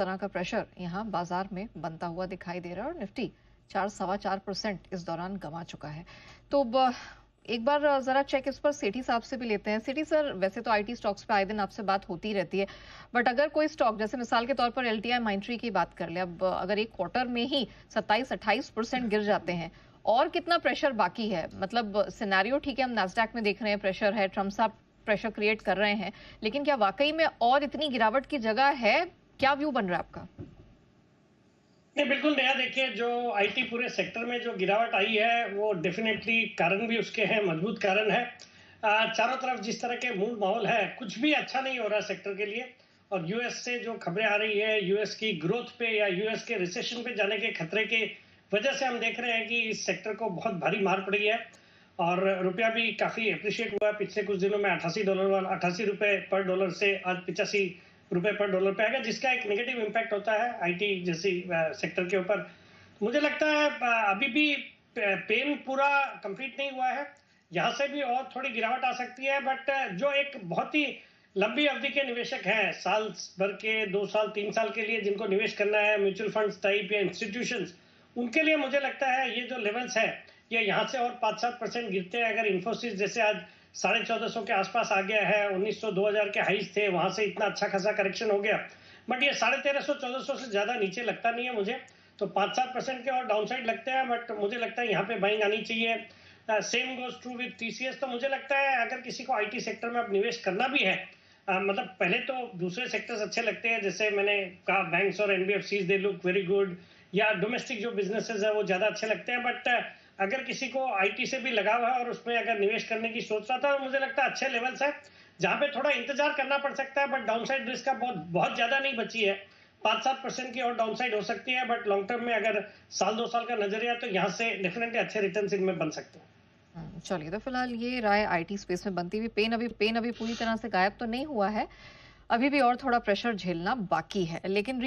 तरह का प्रेशर यहाँ बाजार में बनता हुआ दिखाई दे रहा है और निफ्टी 4.25% इस दौरान गंवा चुका है। तो एक बार जरा चेक इस पर सेठी साहब से भी लेते हैं। सेठी सर, वैसे तो आईटी स्टॉक्स पे आए दिन आपसे बात होती रहती है, बट अगर कोई स्टॉक जैसे मिसाल के तौर पर एलटीआई माइंट्री की बात कर ले, अब अगर एक क्वार्टर में ही 27-28% गिर जाते हैं, और कितना प्रेशर बाकी है? मतलब सिनेरियो ठीक है, हम नैस्डैक में देख रहे हैं प्रेशर है, ट्रम्प साहब प्रेशर क्रिएट कर रहे हैं, लेकिन क्या वाकई में और इतनी गिरावट की जगह है? क्या व्यू बन रहा है आपका? नहीं, बिल्कुल नया। देखिए, जो आईटी पूरे सेक्टर में जो गिरावट आई है वो डेफिनेटली कारण भी उसके हैं, मजबूत कारण है। चारों तरफ जिस तरह के मूड माहौल है, कुछ भी अच्छा नहीं हो रहा सेक्टर के लिए। और यूएस से जो खबरें आ रही है, यूएस की ग्रोथ पे या यूएस के रिसेशन पे जाने के खतरे के वजह से हम देख रहे हैं कि इस सेक्टर को बहुत भारी मार पड़ी है। और रुपया भी काफी अप्रिशिएट हुआ है पिछले कुछ दिनों में। $88 पर डॉलर से आज $85 पर डॉलर पे आएगा, जिसका एक नेगेटिव इम्पैक्ट होता है आईटी जैसी सेक्टर के ऊपर। मुझे लगता है अभी भी पेन पूरा कंप्लीट नहीं हुआ है। यहाँ से भी और थोड़ी गिरावट आ सकती है, बट जो एक बहुत ही लंबी अवधि के निवेशक हैं, साल भर के, 2 साल 3 साल के लिए जिनको निवेश करना है, म्यूचुअल फंड्स टाइप या इंस्टीट्यूशंस, उनके लिए मुझे लगता है ये जो लेवल्स है, ये यहाँ से और 5-7% गिरते हैं। अगर इन्फोसिस जैसे आज 1450 के आसपास आ गया है, 1900-2000 के हाईज थे, वहां से इतना अच्छा खासा करेक्शन हो गया, बट ये 1350-1400 से ज्यादा नीचे लगता नहीं है मुझे। तो 5-7% के और डाउनसाइड लगते हैं, बट मुझे लगता है यहाँ पे बाइंग आनी चाहिए। Same goes true with TCS. तो मुझे लगता है अगर किसी को आईटी सेक्टर में अब निवेश करना भी है, मतलब पहले तो दूसरे सेक्टर्स अच्छे लगते हैं, जैसे मैंने कहा बैंक्स और NBFCs, they look very good, या डोमेस्टिक जो बिजनेसेस है वो ज्यादा अच्छे लगते हैं। बट अगर किसी को आईटी से भी लगाव है और उसमें अगर निवेश करने की सोच रहा था, तो मुझे लगता है अच्छे लेवल्स है जहां पे थोड़ा इंतजार करना पड़ सकता है, बट डाउनसाइड रिस्क का बहुत बहुत ज्यादा नहीं बची है। 5-7% की और डाउनसाइड हो सकती है, बट लॉन्ग टर्म में अगर साल 2 साल का नजरिया, तो यहाँ से डेफिनेटली अच्छे रिटर्न इनमें बन सकते हैं। चलिए, तो फिलहाल ये राय आईटी स्पेस में बनती हुई पेन अभी पूरी तरह से गायब तो नहीं हुआ है। अभी भी और थोड़ा प्रेशर झेलना बाकी है, लेकिन